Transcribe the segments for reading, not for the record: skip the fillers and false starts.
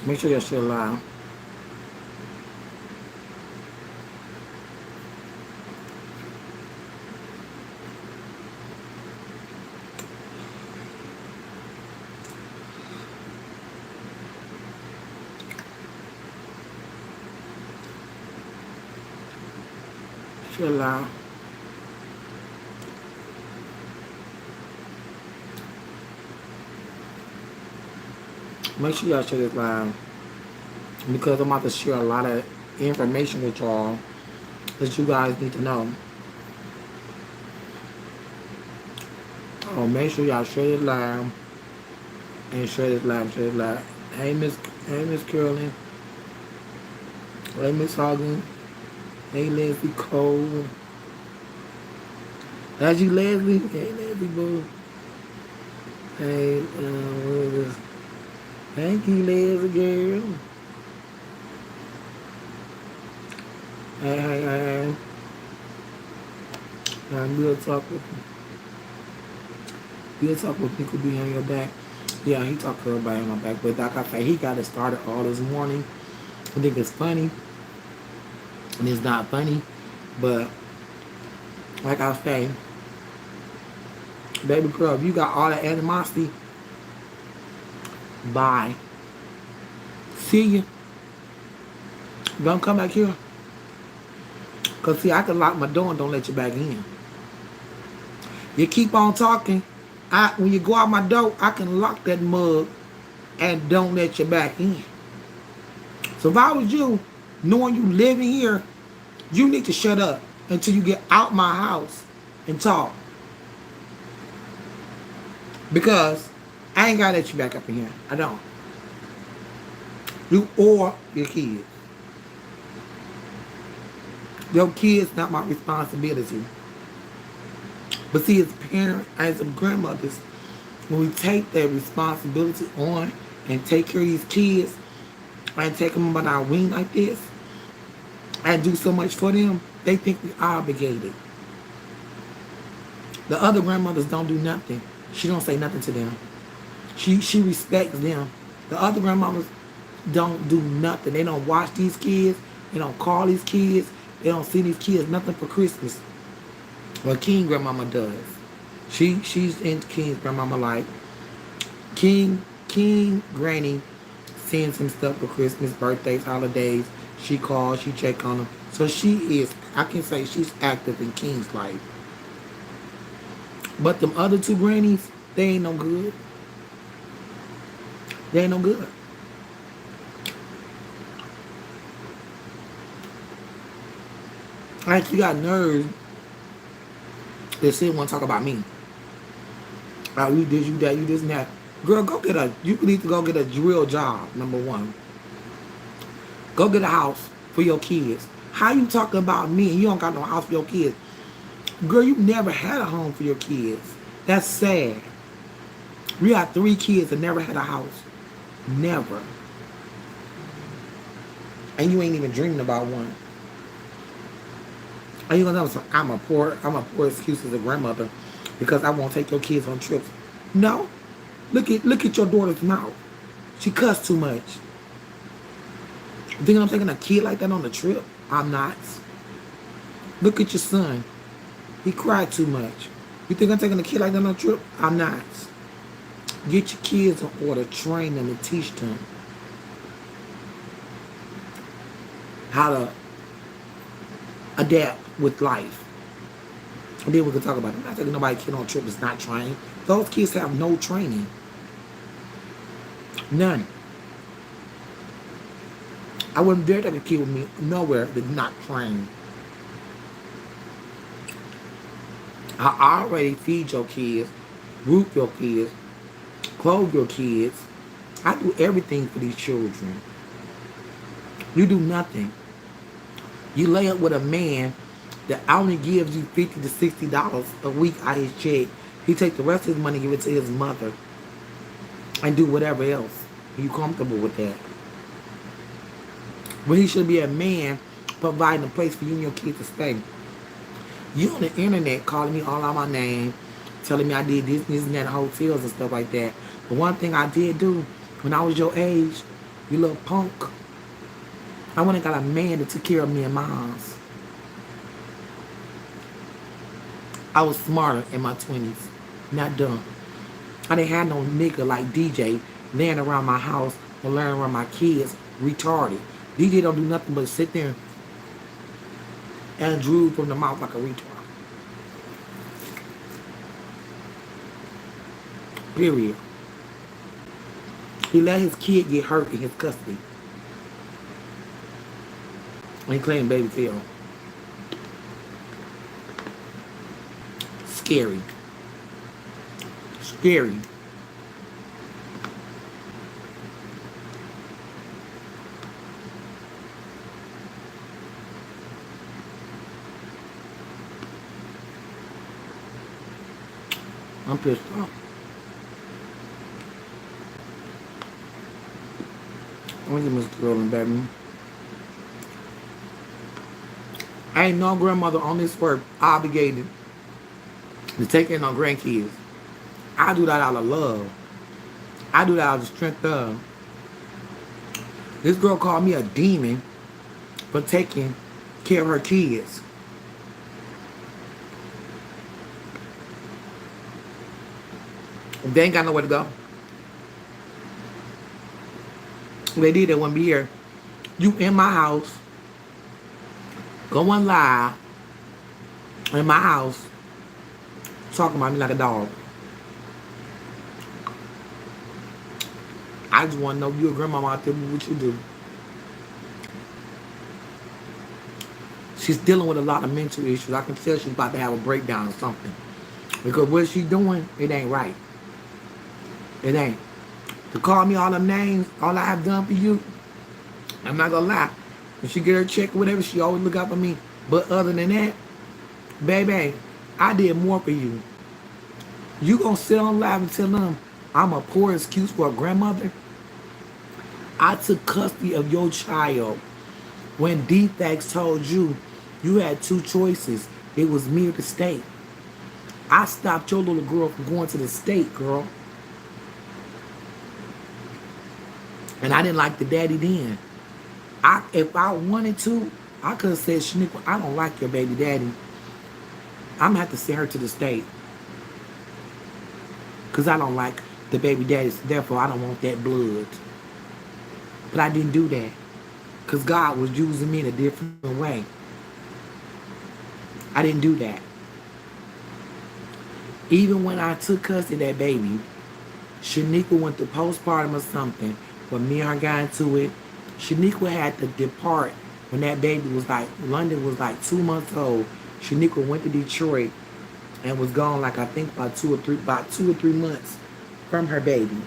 Make sure y'all share live. Share live. Make sure y'all share this live. Because I'm about to share a lot of information with y'all that you guys need to know. Oh, make sure y'all share this live. And share this live, share this live. Hey Miss Carolyn. Hey Miss Hogan. Hey Leslie Cole. That's you, Leslie. Hey Leslie Boo. Hey, what is this? Thank you, Leslie girl. Hey. I'm good talk with you. Good talk with Nico be on your back. Yeah, he talked to everybody on my back. But like I say, he got it started all this morning. I think it's funny. And it's not funny. But like I say, baby girl, if you got all that animosity, bye. See you. Don't come back here. Because, see, I can lock my door and don't let you back in. You keep on talking. When you go out my door, I can lock that mug and don't let you back in. So if I was you, knowing you living here, you need to shut up until you get out my house and talk. Because I ain't got to let you back up in here. I don't. You or your kids. Your kids not my responsibility. But see, as parents, as grandmothers, when we take that responsibility on and take care of these kids and take them under our wing like this and do so much for them, they think we're obligated. The other grandmothers don't do nothing. She don't say nothing to them. She respects them. The other grandmothers don't do nothing. They don't watch these kids. They don't call these kids. They don't see these kids nothing for Christmas. Well, King grandmama does. She's in King's grandmama life. King Granny sends him stuff for Christmas, birthdays, holidays. She calls, she check on them. So she is, I can say she's active in King's life. But them other two grannies, they ain't no good. They ain't no good. Like, you got nerves. They still want to talk about me. You this, you that, you this and that. Girl, you need to go get a real job, number one. Go get a house for your kids. How you talking about me and you don't got no house for your kids? Girl, you never had a home for your kids. That's sad. We got 3 kids that never had a house. Never. And you ain't even dreaming about one. Are you gonna tell me I'm a poor excuse as a grandmother because I won't take your kids on trips? No. Look at your daughter's mouth. She cussed too much. You think I'm taking a kid like that on a trip? I'm not. Look at your son. He cried too much. You think I'm taking a kid like that on a trip? I'm not. Get your kids in order, train them and teach them how to adapt with life. And then we can talk about it. I'm not taking nobody kid on a trip that's not trained. Those kids have no training. None. I wouldn't dare take a kid with me nowhere that's not trained. I already feed your kids, root your kids, clothe your kids. I do everything for these children. You do nothing. You lay up with a man that only gives you $50 to $60 a week out of his check. He take the rest of his money and give it to his mother and do whatever else. Are you comfortable with that? But he should be a man providing a place for you and your kids to stay. You on the internet calling me all out my name, telling me I did this and that in hotels and stuff like that. But one thing I did do when I was your age, You little punk. I went and got a man that took care of me and my house. I was smarter in my 20s. Not dumb. I didn't have no nigga like DJ laying around my house or laying around my kids retarded. DJ don't do nothing but sit there and drool from the mouth like a retard. Period. He let his kid get hurt in his custody. And he claimed baby Phil. Scary. Scary. I'm pissed off. I'm gonna get Mr. Girl baby. I ain't no grandmother on this earth obligated to take in no grandkids. I do that out of love. I do that out of the strength of. This girl called me a demon for taking care of her kids. They ain't got nowhere to go. They did, they wouldn't be here. You in my house, going live in my house, talking about me like a dog. I just want to know if you're a grandmama out there, what you do. She's dealing with a lot of mental issues. I can tell she's about to have a breakdown or something. Because what she's doing, it ain't right. It ain't. To call me all them names, all I have done for you, I'm not gonna lie. When she get her check or whatever, she always look out for me. But other than that, baby, I did more for you. You gonna sit on live and tell them I'm a poor excuse for a grandmother? I took custody of your child when DFAX told you you had two choices. It was me or the state. I stopped your little girl from going to the state, girl. And I didn't like the daddy then. If I wanted to, I could have said, Shaniqua, I don't like your baby daddy. I'm going to have to send her to the state. Because I don't like the baby daddies. Therefore, I don't want that blood. But I didn't do that. Because God was using me in a different way. I didn't do that. Even when I took custody of that baby, Shaniqua went to postpartum or something. When me and her got into it, Shaniqua had to depart when that baby was like, London was like 2 months old. Shaniqua went to Detroit and was gone like I think about 2 or 3 months from her baby.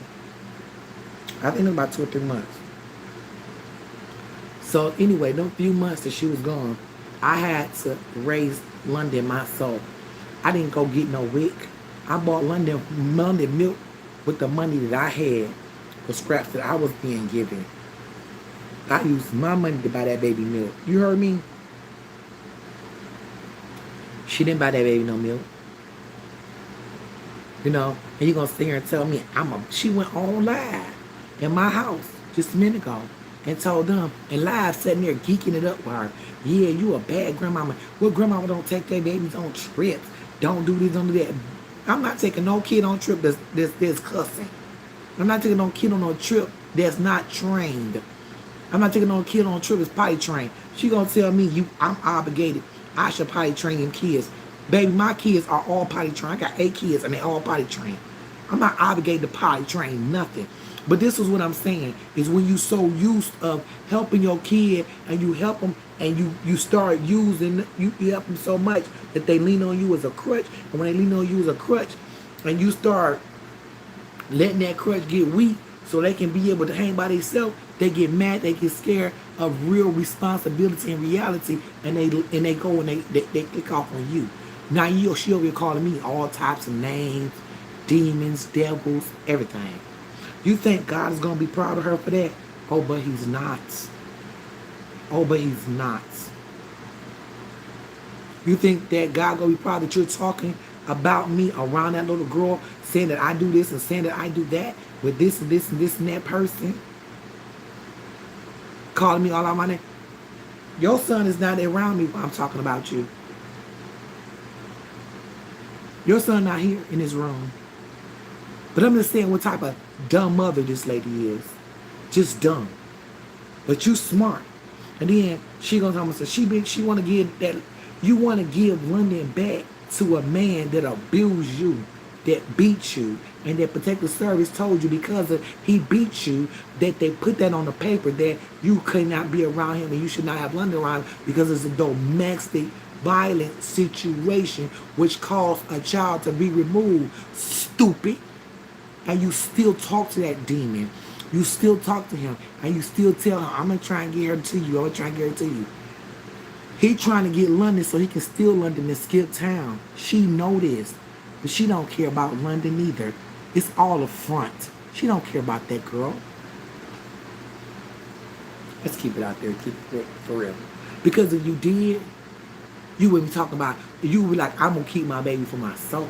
I think it was about 2 or 3 months. So anyway, those few months that she was gone, I had to raise London myself. I didn't go get no wick. I bought London milk with the money that I had for scraps that I was being given. I used my money to buy that baby milk. You heard me? She didn't buy that baby no milk. You know, and you're going to sit here and tell me she went on live in my house just a minute ago and told them, and live sitting there geeking it up with her. Yeah, you a bad grandmama. Well, grandmama don't take their babies on trips. Don't do this, don't do that. I'm not taking no kid on trip that's cussing. I'm not taking no kid on no trip that's not trained. I'm not taking no kid on a trip that's potty trained. She gonna tell me I'm obligated. I should potty train them kids. Baby, my kids are all potty trained. I got 8 kids and they all potty trained. I'm not obligated to potty train nothing. But this is what I'm saying, is when you so used of helping your kid and you help them and you start using, you help them so much that they lean on you as a crutch. And when they lean on you as a crutch and you start letting that crutch get weak so they can be able to hang by themselves, they get mad, they get scared of real responsibility and reality, and they go and they click off on you. Now she over here calling me all types of names, demons, devils, everything. You think God is going to be proud of her for that? Oh, but he's not. Oh, but he's not. You think that God going to be proud that you're talking about me around that little girl, saying that I do this and saying that I do that with this and this and this and that person? calling me all out my name. Your son is not around me while I'm talking about you. Your son not here in his room. But I'm just saying what type of dumb mother this lady is. Just dumb. But you smart. And then she gonna tell me, so she wanna give that, you wanna give London back to a man that abused you, that beat you, and that protective service told you because he beat you, that they put that on the paper that you could not be around him and you should not have London around him because it's a domestic violent situation which caused a child to be removed. Stupid. And you still talk to that demon. You still talk to him. And you still tell him, I'm going to try and get her to you. I'm going to try and get her to you. He trying to get London so he can steal London and skip town. She know this. But she don't care about London either. It's all a front. She don't care about that girl. Let's keep it out there. Keep it for real. Because if you did, you would be talking about, you would be like, I'm going to keep my baby for myself.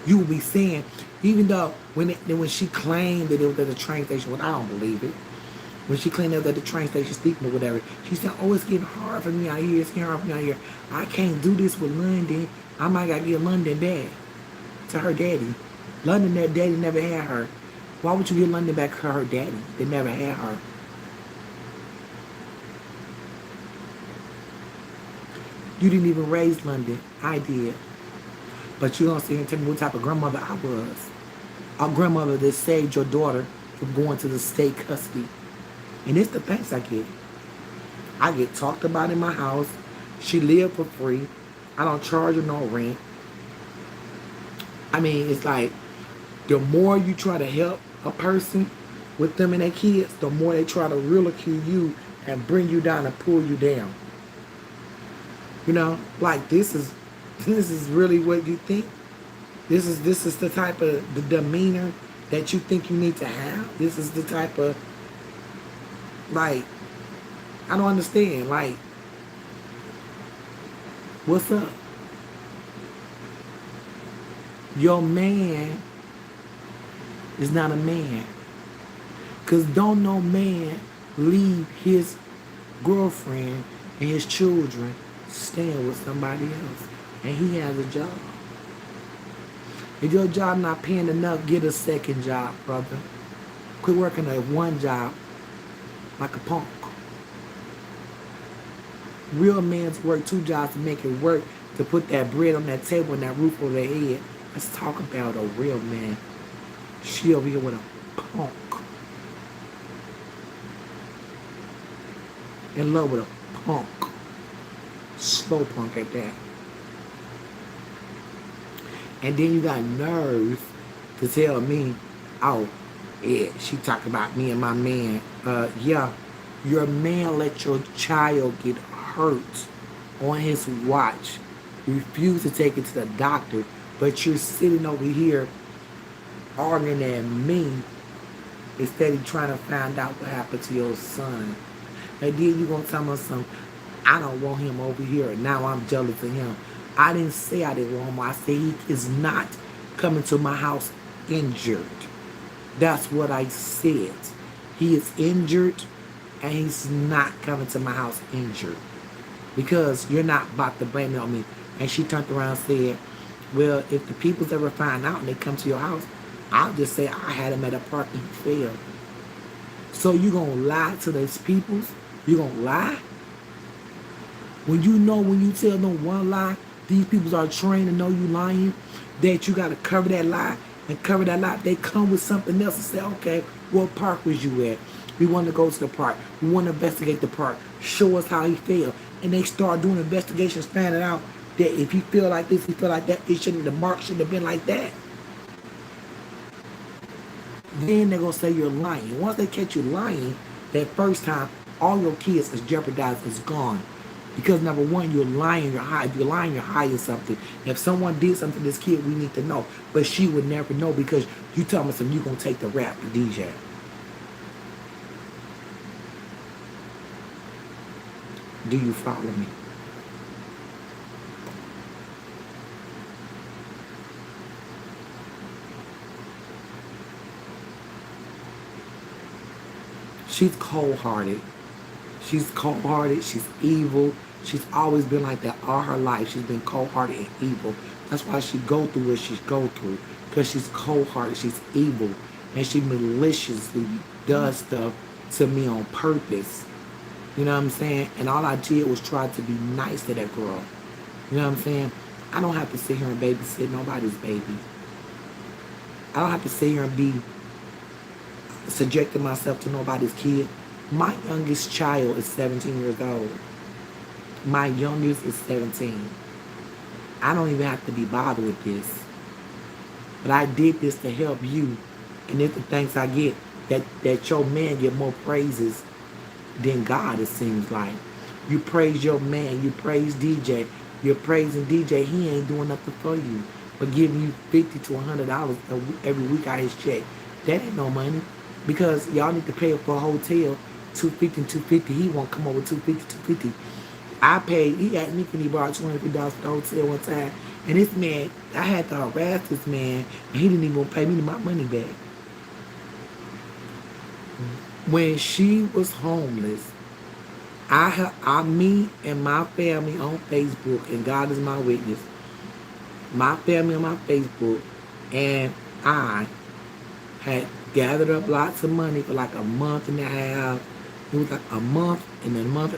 You would be saying, even though when she claimed that it was at the train station, well, I don't believe it. When she claimed it was at the train station speaking or whatever, she said, oh, it's getting hard for me out here. It's getting hard for me out here. I can't do this with London. I might got to get London back to her daddy. London, that daddy never had her. Why would you give London back to her daddy? They never had her. You didn't even raise London. I did. But you don't sit here and tell me what type of grandmother I was. A grandmother that saved your daughter from going to the state custody. And it's the thanks I get. I get talked about in my house. She lived for free. I don't charge her no rent. I mean, it's like, the more you try to help a person with them and their kids, the more they try to ridicule you and bring you down and pull you down. You know, like this is really what you think. This is the type of the demeanor that you think you need to have. This is the type of, like, I don't understand. Like, what's up? Your man is not a man. Because don't no man leave his girlfriend and his children staying with somebody else. And he has a job. If your job not paying enough, get a second job, brother. Quit working at one job like a punk. Real men's work two jobs to make it work, to put that bread on that table and that roof over their head. Let's talk about a real man. She over here with a punk. In love with a punk. Slow punk at that. And then you got nerves to tell me, oh, yeah, she talked about me and my man. Yeah, your man let your child get hurt on his watch. Refuse to take it to the doctor, but you're sitting over here arguing at me instead of trying to find out what happened to your son. And then you're going to tell me something, I don't want him over here, and now I'm jealous of him. I didn't say I didn't want him. I said he is not coming to my house injured. That's what I said. He is injured, and he's not coming to my house injured. Because you're not about to blame it on me. And she turned around and said, well, if the peoples ever find out and they come to your house, I'll just say I had him at a park and he failed. So you going to lie to those peoples? You going to lie? When you know, when you tell them one lie, these people are trained to know you lying, that you got to cover that lie and cover that lie. They come with something else and say, okay, what park was you at? We want to go to the park. We want to investigate the park. Show us how he failed. And they start doing investigations, finding out that if he feel like this, he feel like that, the mark shouldn't have been like that. Then they're going to say you're lying. Once they catch you lying, that first time, all your kids is jeopardized, is gone. Because number one, you're lying, you're hiding. If you're lying, you're hiding something. If someone did something to this kid, we need to know. But she would never know because you tell me something, you're going to take the rap to DJ. Do you follow me? She's cold-hearted. She's cold-hearted. She's evil. She's always been like that all her life. She's been cold-hearted and evil. That's why she go through what she's go through. Because she's cold-hearted. She's evil. And she maliciously does stuff to me on purpose. You know what I'm saying? And all I did was try to be nice to that girl. You know what I'm saying? I don't have to sit here and babysit nobody's baby. I don't have to sit here and be subjecting myself to nobody's kid. My youngest child is 17 years old. My youngest is 17. I don't even have to be bothered with this. But I did this to help you. And it's the thanks I get that your man get more praises than God, it seems like. You praise your man. You praise DJ. You're praising DJ. He ain't doing nothing for you. But giving you $50 to $100 every week out his check. That ain't no money. Because y'all need to pay for a hotel, $250 and $250. He won't come over $250. I paid, he asked me when he brought $250 for the hotel one time. And this man, I had to harass this man, and he didn't even pay me my money back. When she was homeless, me and my family on Facebook, and God is my witness, my family on my Facebook, and I had gathered up lots of money for like a month and a half. It was like a month and a month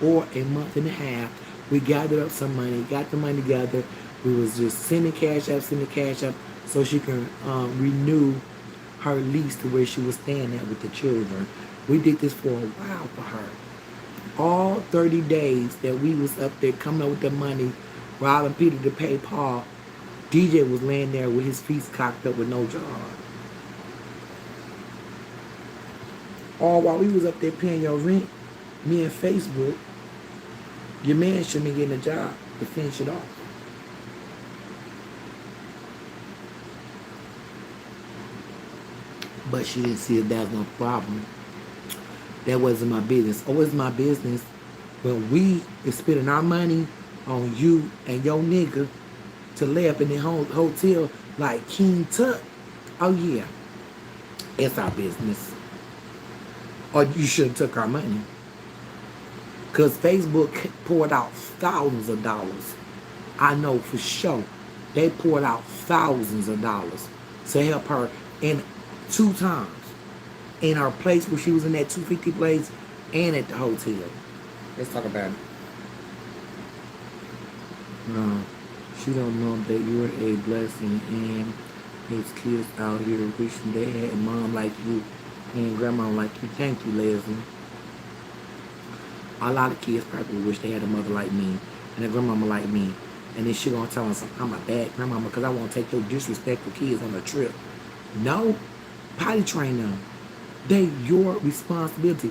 or a month and a half. We gathered up some money, got the money together. We was just sending cash up, so she can renew her lease to where she was staying at with the children. We did this for a while for her. All 30 days that we was up there coming up with the money, robbing Peter to pay Paul, DJ was laying there with his feet cocked up with no job. All while we was up there paying your rent, me and Facebook, your man shouldn't be getting a job to finish it off. But she didn't see that was no problem. That wasn't my business. Oh, it's my business when we is spending our money on you and your nigga to lay up in the hotel like King Tut. Oh yeah, it's our business. Or you should have took our money. Because Facebook poured out thousands of dollars. I know for sure. They poured out thousands of dollars to help her in 2 times. In her place where she was in that 250 place and at the hotel. Let's talk about it. No, she don't know that you're a blessing and his kids out here wishing they had a mom like you and grandma like you. Thank you, Leslie. A lot of kids probably wish they had a mother like me and a grandmama like me. And then she gonna tell us I'm a bad grandmama because I won't take your disrespectful kids on a trip. No, potty train them. They your responsibility.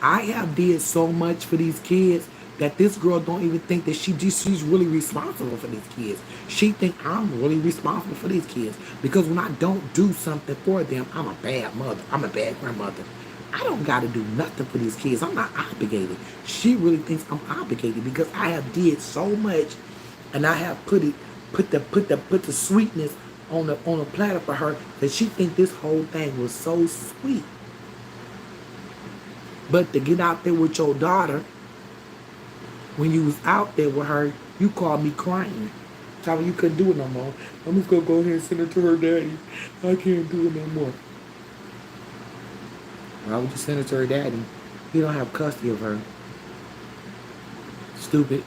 I have did so much for these kids that this girl don't even think that she's really responsible for these kids. She think I'm really responsible for these kids because when I don't do something for them, I'm a bad mother. I'm a bad grandmother. I don't got to do nothing for these kids. I'm not obligated. She really thinks I'm obligated because I have did so much, and I have put the sweetness on a platter for her that she think this whole thing was so sweet. But to get out there with your daughter, when you was out there with her, you called me crying. Telling me you couldn't do it no more. I'm just going to go ahead and send her to her daddy. I can't do it no more. Why would you send her to her daddy? He don't have custody of her. Stupid.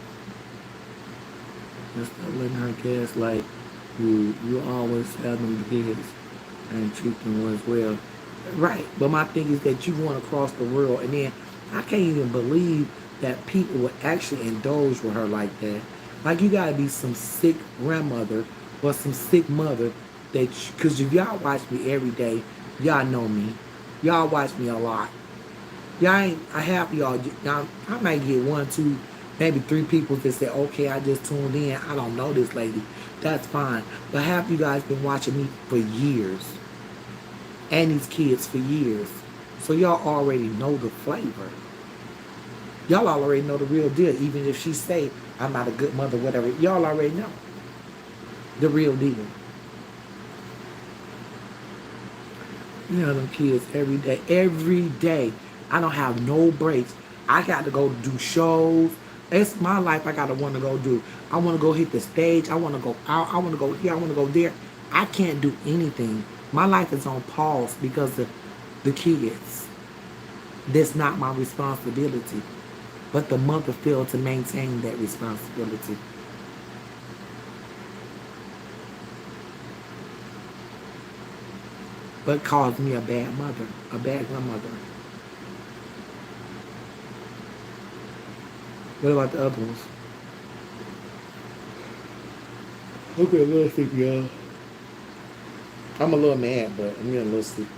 Just stop letting her guess like you always have them kids and treat them as well. Right, but my thing is that you going across the world, and then I can't even believe that people would actually indulge with her like that. Like you gotta be some sick grandmother or some sick mother that, because if y'all watch me every day, y'all know me. Y'all watch me a lot. Y'all ain't, I have y'all, I might get 1, 2, maybe 3 people that say, okay, I just tuned in. I don't know this lady. That's fine. But half you guys been watching me for years. And these kids for years. So y'all already know the flavor. Y'all already know the real deal. Even if she say, I'm not a good mother, whatever. Y'all already know the real deal. You know them kids every day. Every day. I don't have no breaks. I got to go do shows. It's my life I got to want to go do. I want to go hit the stage. I want to go out. I want to go here. I want to go there. I can't do anything. My life is on pause because of the kids. That's not my responsibility. But the mother failed to maintain that responsibility. But caused me a bad mother, a bad grandmother. What about the other ones? Okay, a little sleepy, y'all. I'm a little mad, but I'm getting a little sleepy.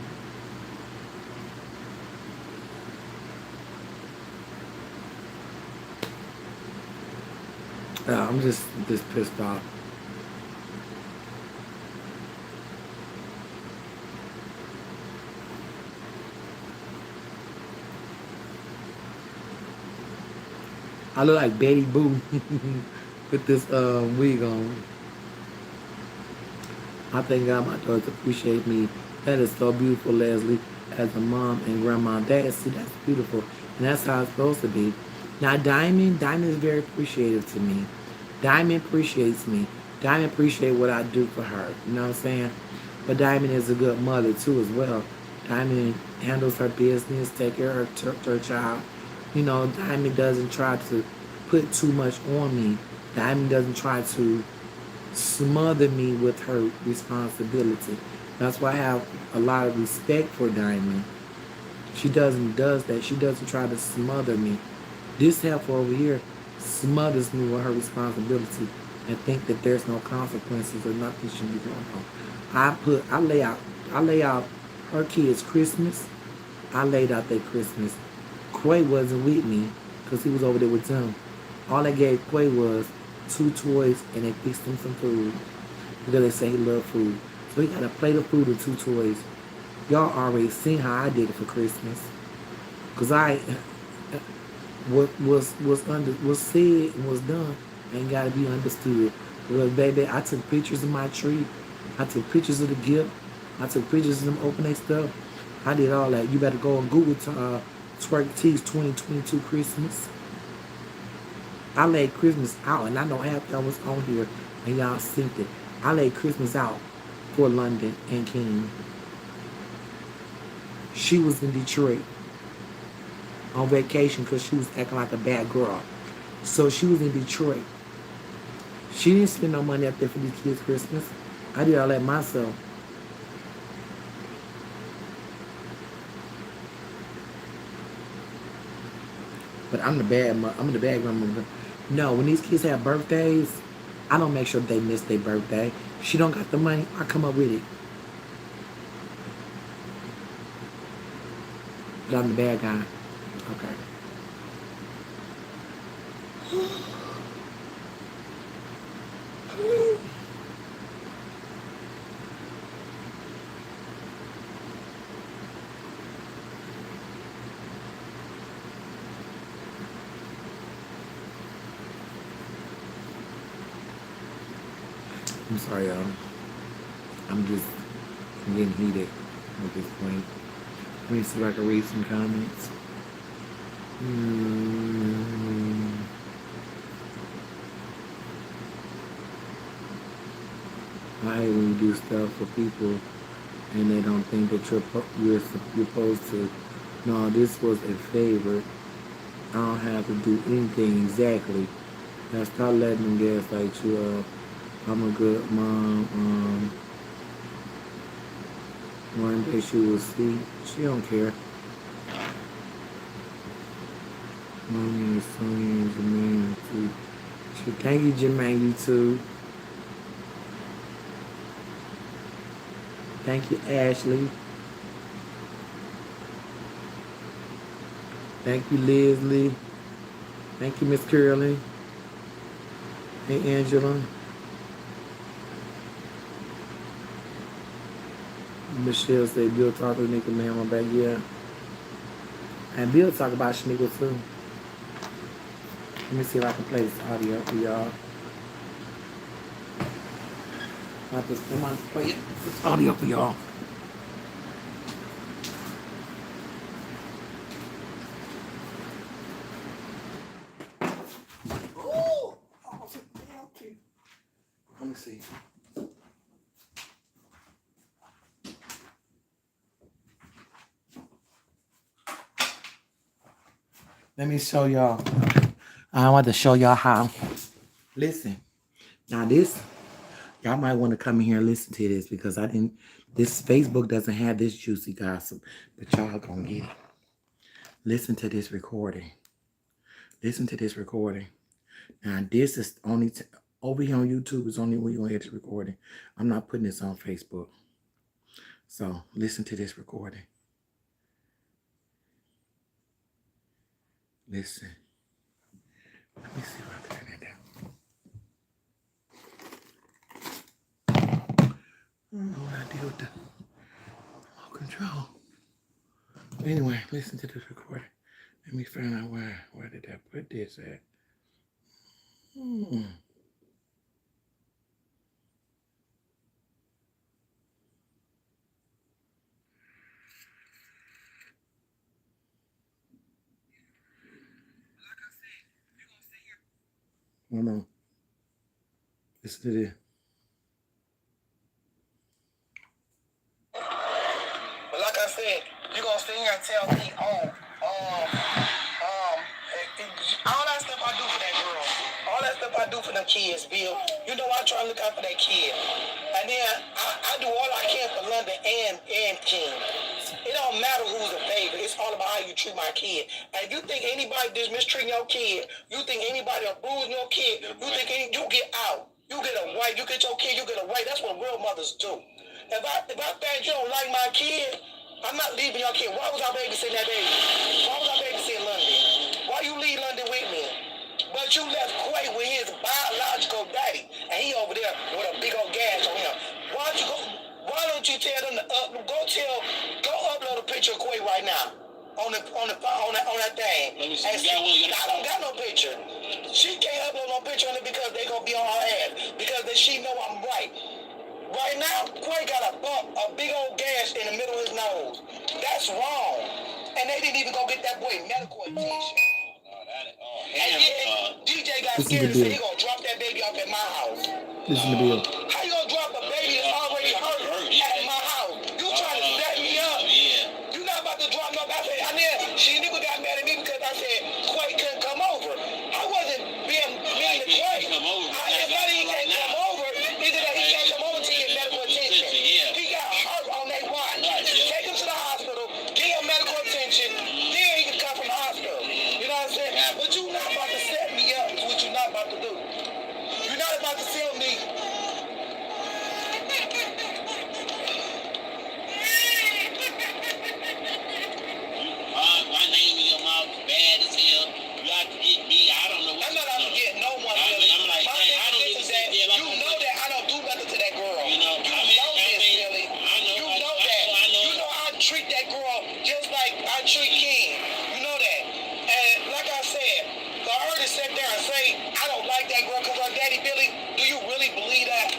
I'm just pissed off. I look like Betty Boo with this wig on. I thank God my daughters appreciate me. That is so beautiful, Leslie, as a mom and grandma. That's beautiful. And that's how it's supposed to be. Now, Diamond is very appreciative to me. Diamond appreciates me. Diamond appreciates what I do for her. You know what I'm saying? But Diamond is a good mother, too, as well. Diamond handles her business, take care of her child. You know, Diamond doesn't try to put too much on me. Diamond doesn't try to smother me with her responsibility. That's why I have a lot of respect for Diamond. She does that. She doesn't try to smother me. This heifer over here smothers me with her responsibility and think that there's no consequences or nothing should be going on. I lay out her kids' Christmas. I laid out their Christmas. Quay wasn't with me because he was over there with them. All I gave Quay was 2 toys and they fixed him some food because they say he loved food. So he got a plate of food and 2 toys. Y'all already seen how I did it for Christmas. Cause what was said and was done ain't gotta be understood. Because baby, I took pictures of my tree. I took pictures of the gift. I took pictures of them opening stuff. I did all that. You better go on Google to Twerk T's 2022 Christmas. I laid Christmas out, and I know half y'all was on here, and y'all synced it. I laid Christmas out for London and King. She was in Detroit on vacation because she was acting like a bad girl. So she was in Detroit. She didn't spend no money up there for these kids' Christmas. I did all that myself. But I'm the bad grandmother. No, when these kids have birthdays, I don't make sure they miss their birthday. She don't got the money, I come up with it. But I'm the bad guy. Okay. I'm sorry, y'all. I'm getting heated at this point. Let me see if I can read some comments. I hate when you do stuff for people and they don't think that you're supposed to. No, this was a favor. I don't have to do anything exactly. Now stop letting them gaslight you up. I'm a good mom. One day she will see. She don't care. Mommy and Sonya and Jermaine too. Thank you, Jermaine, you too. Thank you, Ashley. Thank you, Leslie. Thank you, Miss Curley. Hey, Angela. Michelle said Bill talk to Nickel man my back, yeah. And Bill talk about Schnickel too. Let me see if I can play this audio for y'all. I'm about to play this audio for y'all. Let me see. Let me show y'all. I want to show y'all how. Listen. Now this, y'all might want to come in here and listen to this because this Facebook doesn't have this juicy gossip, but y'all gonna get it. Listen to this recording. Listen to this recording. Now this is only, over here on YouTube is only where you're gonna hear this recording. I'm not putting this on Facebook. So listen to this recording. Listen. Let me see if I can turn that down. I don't know what I did with the remote control. Anyway, listen to this recording. Let me find out where did I put this at? Hold on. Listen to this. But like I said, you're gonna sit here and tell me, all that stuff I do for that girl, all that stuff I do for them kids, Bill. You know I try to look out for that kid. And then I do all I can for London and King. It don't matter who's a favorite. It's all about how you treat my kid. And if you think anybody is mistreating your kid, you think anybody abusing your kid, you think you get out. You get away. You get your kid, you get away. That's what real mothers do. If I think you don't like my kid, I'm not leaving your kid. Why was I babysitting that baby? Why was I babysitting London? Why you leave London with me? But you left Quay with his biological daddy, and he over there with a big old gas on him. Why don't you tell them to go upload a picture of Quay right now on that thing? And see, I don't got no picture. She can't upload no picture on it because they gonna be on her ass because she know I'm right. Right now, Quay got a big old gash in the middle of his nose. That's wrong. And they didn't even go get that boy medical attention. And DJ got scared and said he gonna drop that baby off at my house. Listen to Bill. How you gonna drop a baby that's already hurt at my house? You trying to set me up? You not about to drop no. I said, she nigga got mad at me because I said Quay couldn't come over. I wasn't being mean to Quay. If he can't come over, either that he can't come over to get medical attention. He got hurt on that watch. Take him to the hospital, give him medical attention, then he can come from the hospital. You know what I'm saying? But you not about to set me up. Is what you not about to do. You're not about to tell me. My name in your mouth is bad as hell. You have to get me. I don't know what I'm not out to get no one. I'm like, my thing I don't is that you know that I don't do nothing to that girl. You know this, Billy. You know that. You know I treat that girl just like I treat King. You know that. And like I said, for her to sit there and say, I don't like that girl because her daddy, Billy, do you really believe that?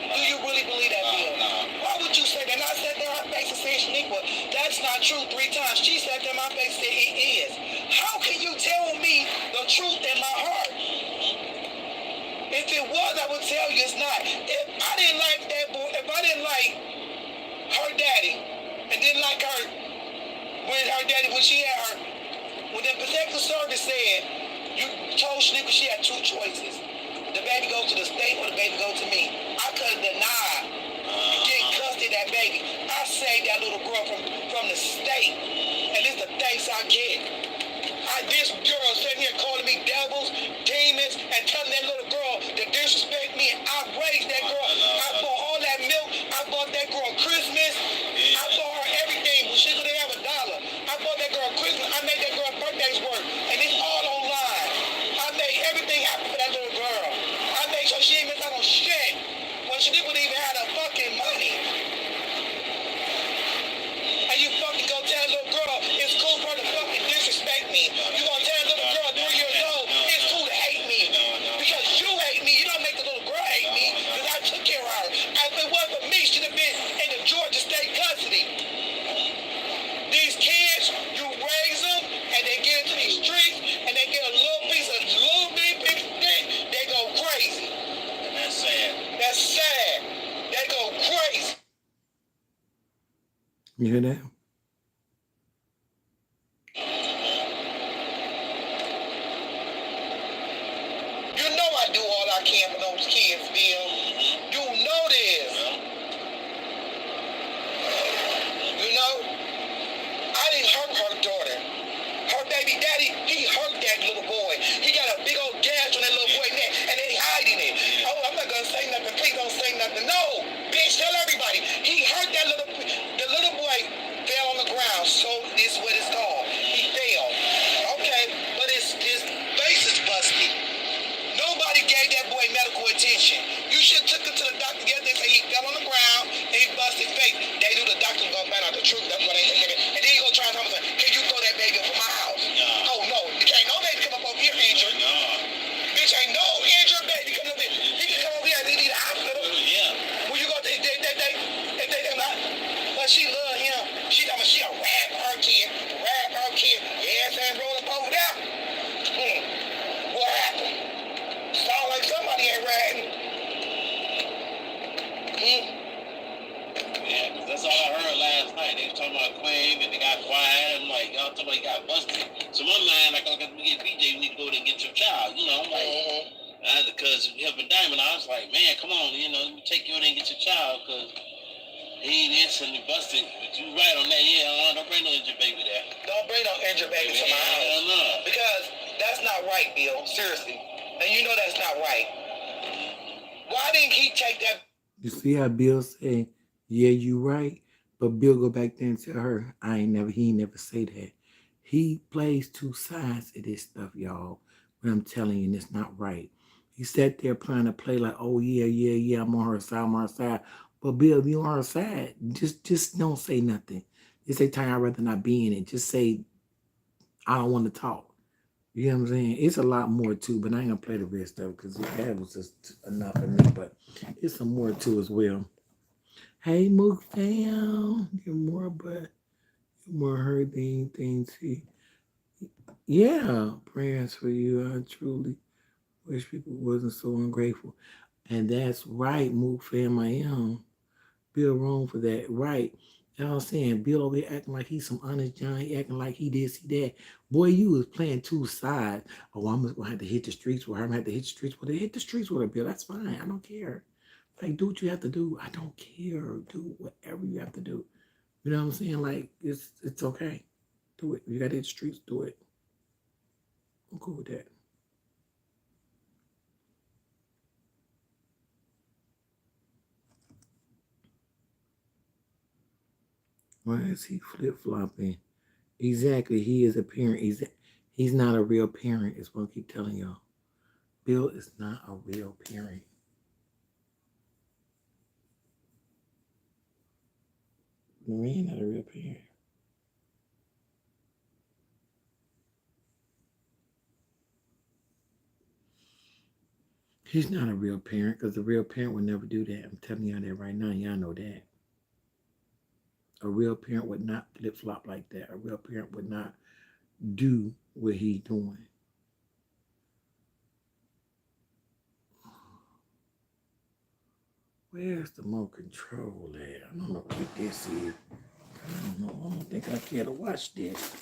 Do you really believe that, Bill? Why would you say that? And I sat there in her face and said, Shaniqua, that's not true 3 times. She sat there in my face and said, it is. How can you tell me the truth in my heart? If it was, I would tell you it's not. If I didn't like that boy, if I didn't like her daddy, and didn't like her when she had her, when the protective service said, you told Shaniqua she had 2 choices. The baby go to the state or the baby go to me. I could have denied getting custody of that baby. I saved that little girl from the state. And this is the thanks I get. This girl sitting here calling me devils, demons, and telling that little girl to disrespect me. And I raised that girl. I bought all that milk. I bought that girl Christmas. I bought her everything. She couldn't have $1. I bought that girl Christmas. I made that girl birthday's work. And it's all online. I made everything happen for that little girl. I made sure she ain't miss out on shit when she didn't even have the fucking money. And you fucking go tell a little girl it's cool for her to fucking disrespect me. You gonna tell a little girl 3 years old it's cool to hate me. Because you hate me. You don't make the little girl hate me. Because I took care of her. And if it wasn't for me, she'd have been in the That's sad. They go crazy. You hear that? You know I do all I can for those kids, Bill. You know this. You know? I didn't hurt her daughter. Her baby daddy, he hurt that little boy. He got a big old gash on that little boy's neck, and they hiding it. Oh, I'm not gonna say nothing. Please don't say nothing. No, bitch, tell everybody. He hurt that the little boy fell on the ground. So this is what it's called. He fell. Okay, but his face is busted. Nobody gave that boy medical attention. You should have took him to the doctor yesterday and say he fell on the ground and he busted his face. They knew the doctor was gonna find out the truth. That's why they said it. And then he go try and tell me, can you throw that baby up in my house? No. Oh no, you can't no baby come up over here injured. No. Bitch, ain't no injured baby come up here. He can come over here and they need a hospital. Yeah. When you go, they not. But she love him. She a rap her kid. Rap her kid. Yes, and roll up over there. What happened? Sound like somebody ain't riding. Yeah, because that's all I heard last night. They was talking about Queen and they got quiet. I'm like, y'all talking about he got busted. So my mind, like, okay, we get PJ, we need to go there and get your child. You know, I'm like, because helping Diamond, I was like, man, come on, you know, let me take you in there and get your child, because he ain't instantly busted. But you right on that, yeah, don't bring no injured baby there. Don't bring no injured baby to my house. No. Because that's not right, Bill. Seriously. And you know that's not right. Why didn't he take that? You see how Bill say, yeah, you right. But Bill go back there and tell her, he ain't never say that. He plays two sides of this stuff, y'all. But I'm telling you, it's not right. He sat there playing to play like, oh yeah, I'm on her side. But Bill, if you on her side, just don't say nothing. Just say, Ty, I'd rather not be in it. Just say, I don't want to talk. You know what I'm saying? It's a lot more too, but I ain't gonna play the rest of it because that was just enough for me. But it's some more too as well. Hey, Mook fam, you're more hurt than anything. See, yeah, prayers for you. I truly wish people wasn't so ungrateful, and that's right, Mook fam. I am. Bill wrong for that, right? You know what I'm saying? Bill over here acting like he's some honest John. He acting like he this, he that. Boy, you was playing two sides. Oh, I'm gonna have to hit the streets with her. I'm gonna have to hit the streets with her. Hit the streets with her, Bill. That's fine. I don't care. Like, do what you have to do. I don't care. Do whatever you have to do. You know what I'm saying? Like, it's okay. Do it. You gotta hit the streets, do it. I'm cool with that. Why is he flip-flopping? Exactly. He is a parent. He's not a real parent, is what I keep telling y'all. Bill is not a real parent. Marie not a real parent. He's not a real parent because the real parent would never do that. I'm telling y'all that right now. Y'all know that. A real parent would not flip-flop like that. A real parent would not do what he's doing. Where's the remote control at? I don't know what this is. I don't know. I don't think I care to watch this.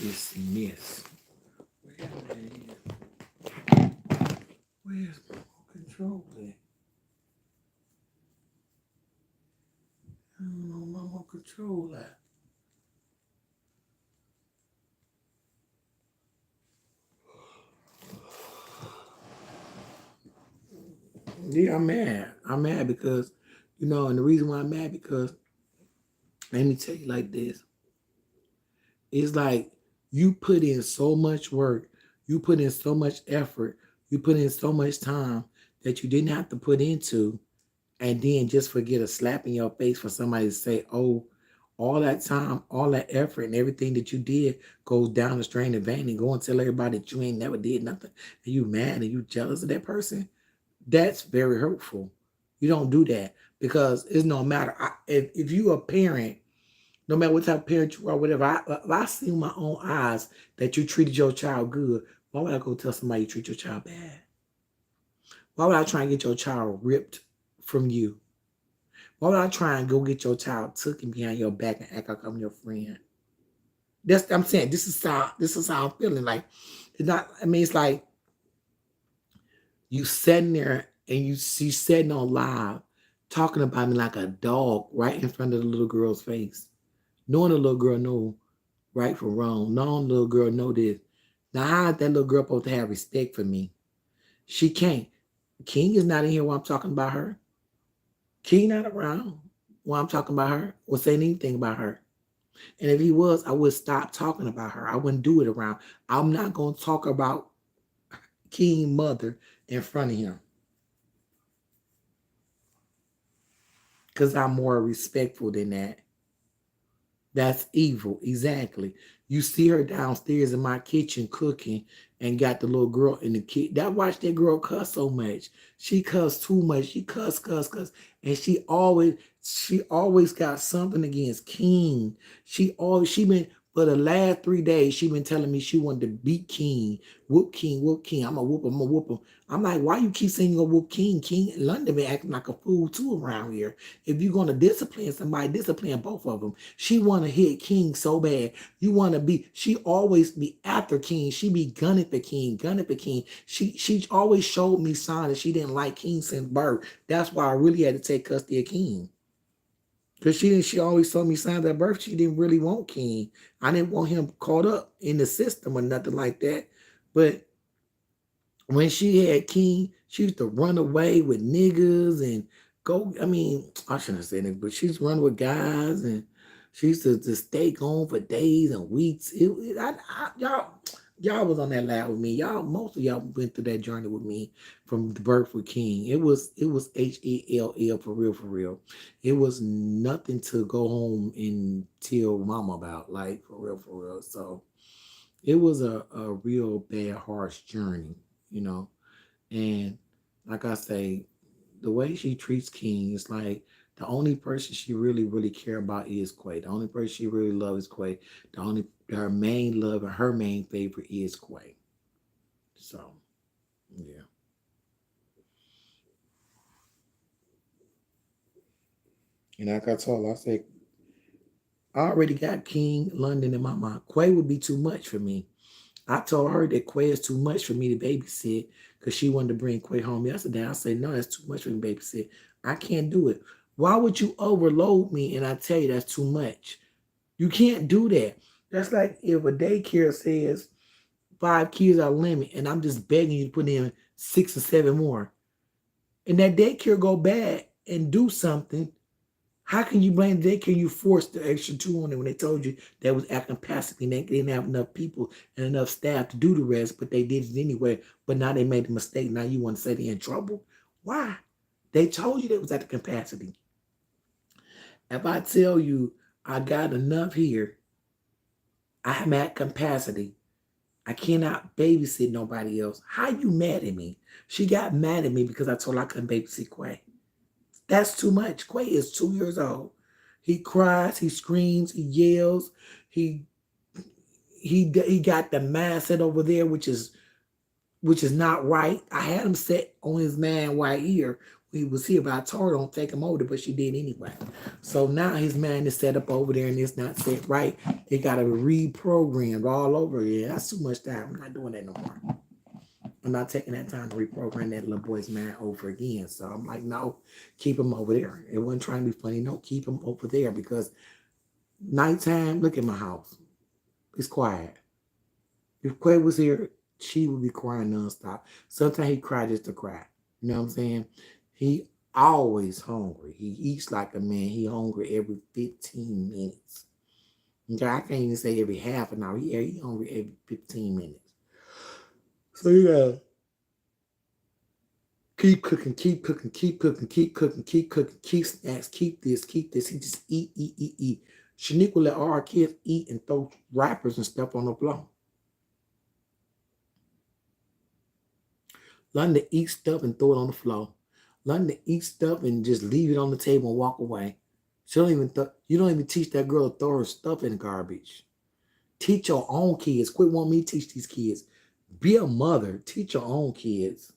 Dismiss. Where's my remote control at? I don't know my remote control at. Yeah, I'm mad. I'm mad because, and the reason why I'm mad because, let me tell you like this. It's like you put in so much work, you put in so much effort, you put in so much time that you didn't have to put into, and then just forget a slap in your face for somebody to say, oh, all that time, all that effort and everything that you did goes down the drain and vain and go and tell everybody that you ain't never did nothing and you mad and you jealous of that person. That's very hurtful. You don't do that because it's no matter. If you a parent, no matter what type of parent you are, whatever, I see with my own eyes that you treated your child good. Why would I go tell somebody you treat your child bad? Why would I try and get your child ripped from you? Why would I try and go get your child taken behind your back and act like I'm your friend? That's I'm saying. This is how I'm feeling. Like it's not. I mean, it's like you sitting there and you see sitting on live talking about me like a dog right in front of the little girl's face, knowing the little girl know right from wrong, knowing the little girl know this. Now how is that little girl supposed to have respect for me? She can't. King is not in here while I'm talking about her. King not around while I'm talking about her or saying anything about her. And if he was, I would stop talking about her. I wouldn't do it around. I'm not going to talk about King mother in front of him because I'm more respectful than that. That's evil. Exactly. You see her downstairs in my kitchen cooking and got the little girl in the kitchen. That watch that girl cuss so much. She cuss too much. She cuss. And she always got something against King. She been for the last 3 days, she been telling me she wanted to beat King. Whoop King, whoop King. I'm gonna whoop him. I'm like, why you keep saying you gonna whoop King? King in London been acting like a fool too around here. If you're gonna discipline somebody, discipline both of them. She want to hit King so bad. She always be after King. She be gunning for King, gunning for King. She always showed me signs that she didn't like King since birth. That's why I really had to take custody of King. Because she always told me signs at birth she didn't really want King. I didn't want him caught up in the system or nothing like that. But when she had King, she used to run away with niggas and go. I mean, I shouldn't say niggas, but she used to run with guys and she used to stay gone for days and weeks. Y'all was on that lab with me. Most of y'all went through that journey with me from the birth with King. It was HELL for real, for real. It was nothing to go home and tell mama about, like for real, for real. So it was a real bad, harsh journey, you know. And like I say, the way she treats King is like the only person she really, really care about is Quay. The only person she really loves is Quay. Her main love and her main favorite is Quay. So yeah. And like I told her, I said, I already got King London in my mind. Quay would be too much for me. I told her that Quay is too much for me to babysit because she wanted to bring Quay home yesterday. I said, no, that's too much for me to babysit. I can't do it. Why would you overload me and I tell you that's too much? You can't do that. That's like if a daycare says 5 kids are limit and I'm just begging you to put in 6 or 7 more. And that daycare go bad and do something. How can you blame the daycare? You forced the extra 2 on it when they told you that was at capacity and they didn't have enough people and enough staff to do the rest, but they did it anyway. But now they made a mistake. Now you want to say they're in trouble? Why? They told you they was at the capacity. If I tell you I got enough here, I'm at capacity. I cannot babysit nobody else. How you mad at me? She got mad at me because I told her I couldn't babysit Quay. That's too much. Quay is 2 years old. He cries, he screams, he yells. He he got the mindset over there, which is not right. I had him set on his man right ear when he was here, but I told her don't take him over there, but she did anyway. So now his man is set up over there and it's not set right. It got to be reprogrammed all over again. That's too much time. I'm not doing that no more. I'm not taking that time to reprogram that little boy's mind over again. So I'm like, no, keep him over there. It wasn't trying to be funny. No, keep him over there because nighttime, look at my house. It's quiet. If Quay was here, she would be crying nonstop. Sometimes he cried just to cry. You know what I'm saying? He always hungry. He eats like a man. He hungry every 15 minutes. Okay, I can't even say every half an hour. He hungry every 15 minutes. So you gotta keep cooking, keep cooking, keep cooking, keep cooking, keep cooking, keep snacks, keep this, keep this. He just eat, eat, eat, eat. Shanique will let all our kids eat and throw wrappers and stuff on the floor. London eat stuff and throw it on the floor. London eat stuff and just leave it on the table and walk away. You don't even teach that girl to throw her stuff in the garbage. Teach your own kids. Quit wanting me to teach these kids. Be a mother. Teach your own kids.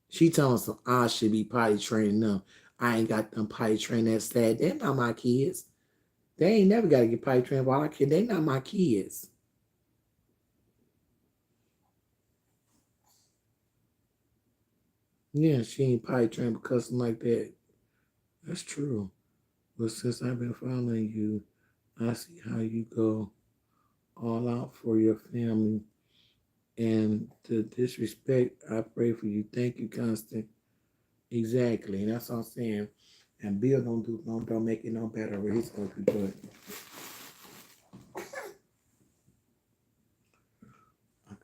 She telling us I should be potty training them. I ain't got them potty trained. That's sad. They're not my kids. They ain't never got to get potty trained while I kid. They not my kids. Yeah, she ain't potty trained because something like that. That's true. But since I've been following you, I see how you go all out for your family. And the disrespect, I pray for you. Thank you, Constant. Exactly. And that's what I'm saying. And Bill don't make it no better where he's gonna be good. I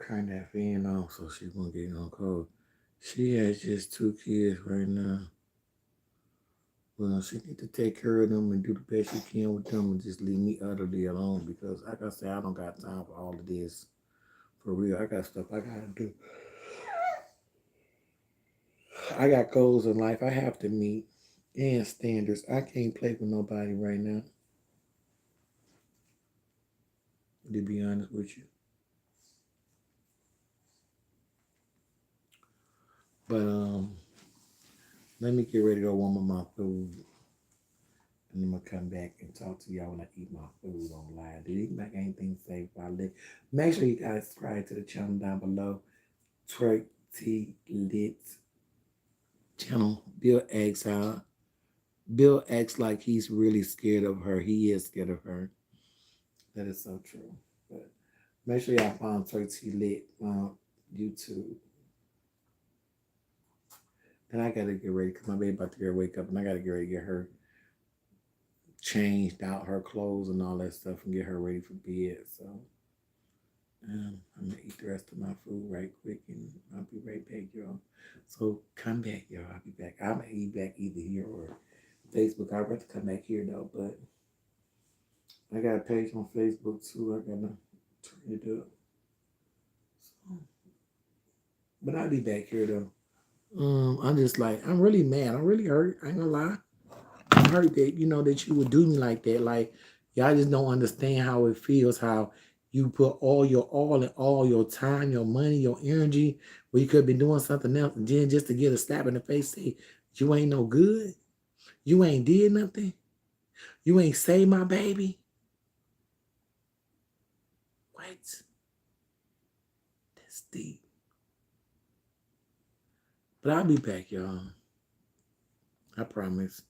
turned that fan off so she won't get no cold. She has just 2 kids right now. Well, she need to take care of them and do the best she can with them and just leave me utterly alone because like I said, I don't got time for all of this. For real. I got stuff I gotta do. I got goals in life I have to meet and standards. I can't play with nobody right now, to be honest with you. But let me get ready to warm up my food. And I'm gonna come back and talk to y'all when I eat my food on live. Did you make anything safe by Lit? Make sure you guys subscribe to the channel down below. Twerk T Lit channel. Bill acts out. Bill acts like he's really scared of her. He is scared of her. That is so true. But make sure y'all follow Twerk T Lit on YouTube. And I gotta get ready because my baby about to get wake up and I gotta get ready to get her changed out, her clothes and all that stuff and get her ready for bed. So I'm gonna eat the rest of my food right quick and I'll be right back, y'all. So come back, y'all. I'll be back. I'm gonna eat back either here or Facebook. I'd rather come back here though, but I got a page on Facebook too. I gotta turn it up. So, but I'll be back here though. I'm just like, I'm really mad. I'm really hurt. I ain't gonna lie. I'm hurt that, that you would do me like that. Like, y'all just don't understand how it feels, how you put all your all and all your time, your money, your energy, where you could have been doing something else, and then just to get a slap in the face, say, you ain't no good. You ain't did nothing. You ain't saved my baby. What? That's deep. But I'll be back, y'all. I promise.